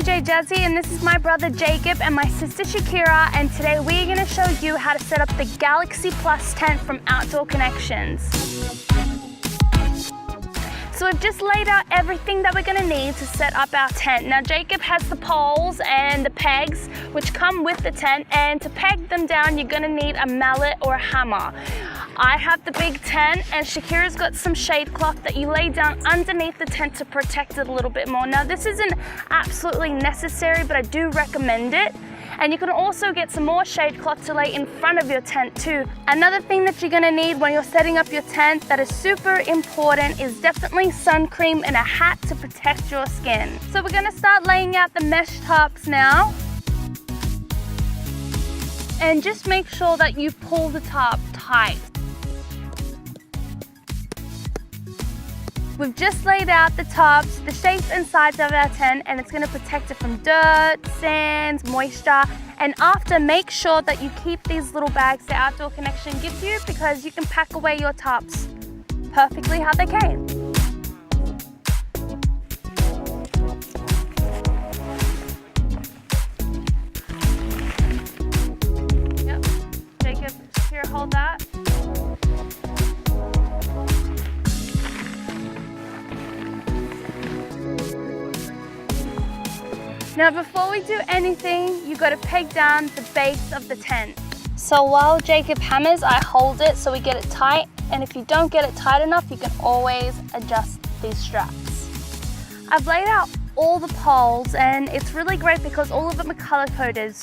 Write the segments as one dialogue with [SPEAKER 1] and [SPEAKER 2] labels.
[SPEAKER 1] DJ Jazzy, and this is my brother Jacob and my sister Shakira, and today we're going to show you how to set up the Galaxy Plus tent from Outdoor Connections. So we've just laid out everything that we're going to need to set up our tent. Now Jacob has the poles and the pegs which come with the tent, and to peg them down you're going to need a mallet or a hammer. I have the big tent and Shakira's got some shade cloth that you lay down underneath the tent to protect it a little bit more. Now this isn't absolutely necessary, but I do recommend it. And you can also get some more shade cloth to lay in front of your tent too. Another thing that you're gonna need when you're setting up your tent that is super important is definitely sun cream and a hat to protect your skin. So we're gonna start laying out the mesh tarps now. And just make sure that you pull the tarp tight. We've just laid out the tops, the shapes and sides of our tent, and it's going to protect it from dirt, sand, moisture. And after, make sure that you keep these little bags the Outdoor Connection gives you, because you can pack away your tops perfectly how they came. Yep, Jacob, here, hold that. Now before we do anything, you've got to peg down the base of the tent. So while Jacob hammers, I hold it so we get it tight, and if you don't get it tight enough, you can always adjust these straps. I've laid out all the poles, and it's really great because all of them are color coded.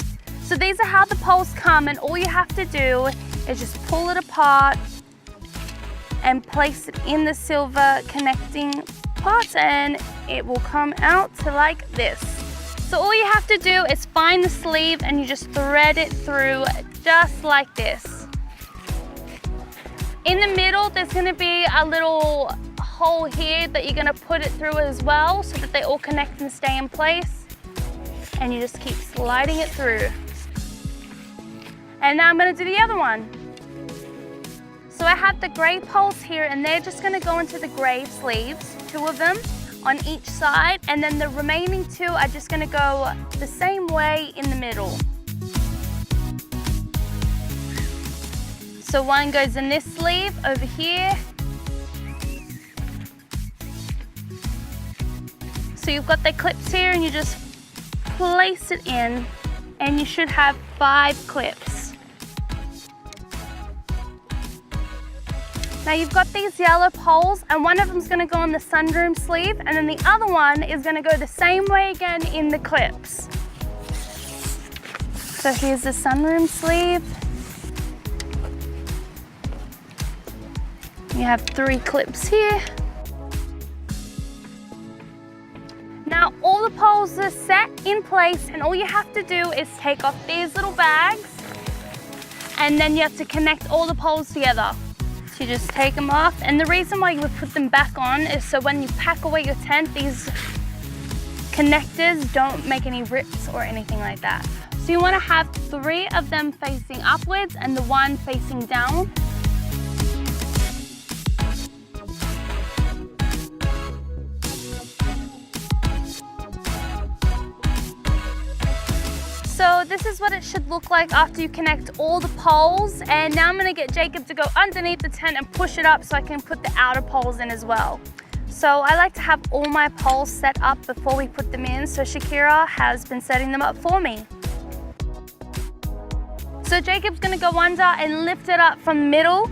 [SPEAKER 1] So these are how the poles come, and all you have to do is just pull it apart and place it in the silver connecting parts, and it will come out to like this. So all you have to do is find the sleeve and you just thread it through just like this. In the middle, there's gonna be a little hole here that you're gonna put it through as well so that they all connect and stay in place. And you just keep sliding it through. And now I'm gonna do the other one. So I have the gray poles here, and they're just gonna go into the gray sleeves, 2 of them on each side, and then the remaining 2 are just gonna go the same way in the middle. So one goes in this sleeve over here. So you've got the clips here, and you just place it in, and you should have 5 clips. Now you've got these yellow poles, and one of them is going to go on the sunroom sleeve, and then the other one is going to go the same way again in the clips. So here's the sunroom sleeve. You have 3 clips here. Now all the poles are set in place, and all you have to do is take off these little bags, and then you have to connect all the poles together. You just take them off, and the reason why you would put them back on is so when you pack away your tent, these connectors don't make any rips or anything like that. So you want to have 3 of them facing upwards and the 1 facing down. So this is what it should look like after you connect all the poles. And now I'm gonna get Jacob to go underneath the tent and push it up so I can put the outer poles in as well. So I like to have all my poles set up before we put them in, so Shakira has been setting them up for me. So Jacob's gonna go under and lift it up from the middle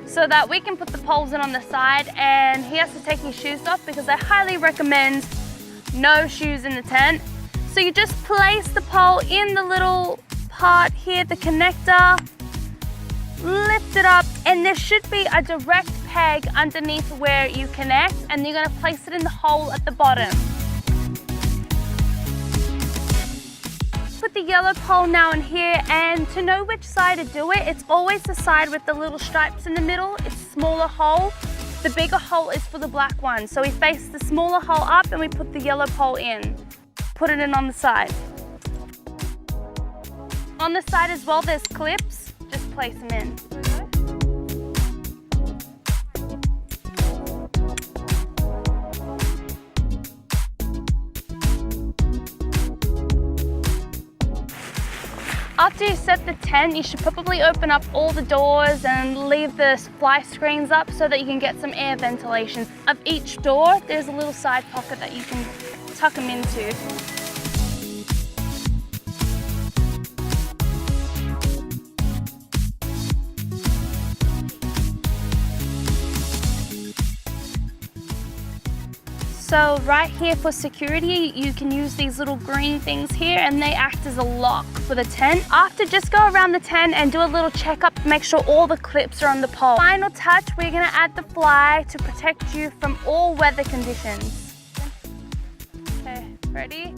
[SPEAKER 1] so that we can put the poles in on the side, and he has to take his shoes off because I highly recommend no shoes in the tent. So you just place the pole in the little part here, the connector, lift it up, and there should be a direct peg underneath where you connect, and you're gonna place it in the hole at the bottom. Put the yellow pole now in here, and to know which side to do it, it's always the side with the little stripes in the middle. It's a smaller hole. The bigger hole is for the black one. So we face the smaller hole up and we put the yellow pole in. Put it in on the side. On the side as well, there's clips. Just place them in. After you set the tent, you should probably open up all the doors and leave the fly screens up so that you can get some air ventilation. Of each door, there's a little side pocket that you can tuck them into. So right here for security, you can use these little green things here and they act as a lock for the tent. After, just go around the tent and do a little checkup, make sure all the clips are on the pole. Final touch, we're gonna add the fly to protect you from all weather conditions. Okay, ready?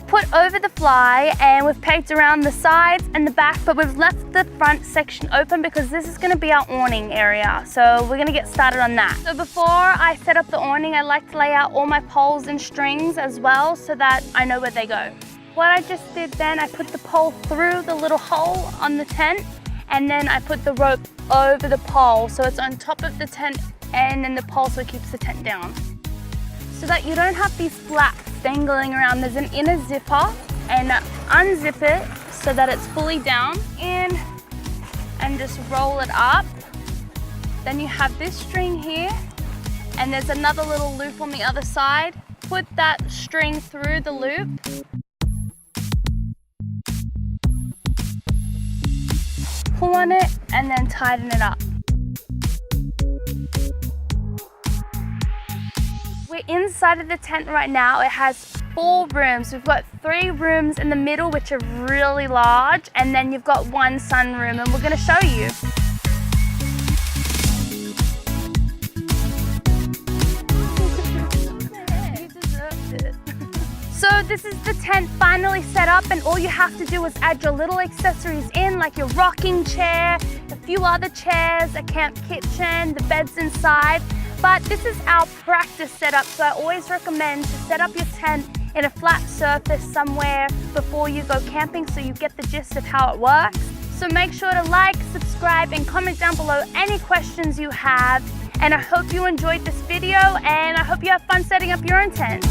[SPEAKER 1] Put over the fly, and we've pegged around the sides and the back, but we've left the front section open because this is going to be our awning area. So we're going to get started on that. So before I set up the awning, I like to lay out all my poles and strings as well so that I know where they go. What I just did then, I put the pole through the little hole on the tent, and then I put the rope over the pole so it's on top of the tent and then the pole so it keeps the tent down. So that you don't have these flaps dangling around. There's an inner zipper, and unzip it so that it's fully down in and just roll it up. Then you have this string here, and there's another little loop on the other side. Put that string through the loop. Pull on it and then tighten it up. We're inside of the tent right now. It has 4 rooms. We've got 3 rooms in the middle, which are really large, and then you've got 1 sunroom, and we're going to show you. You deserved it. So this is the tent finally set up, and all you have to do is add your little accessories in, like your rocking chair, a few other chairs, a camp kitchen, the beds inside. But this is our practice setup, so I always recommend to set up your tent in a flat surface somewhere before you go camping so you get the gist of how it works. So make sure to like, subscribe, and comment down below any questions you have. And I hope you enjoyed this video, and I hope you have fun setting up your own tent.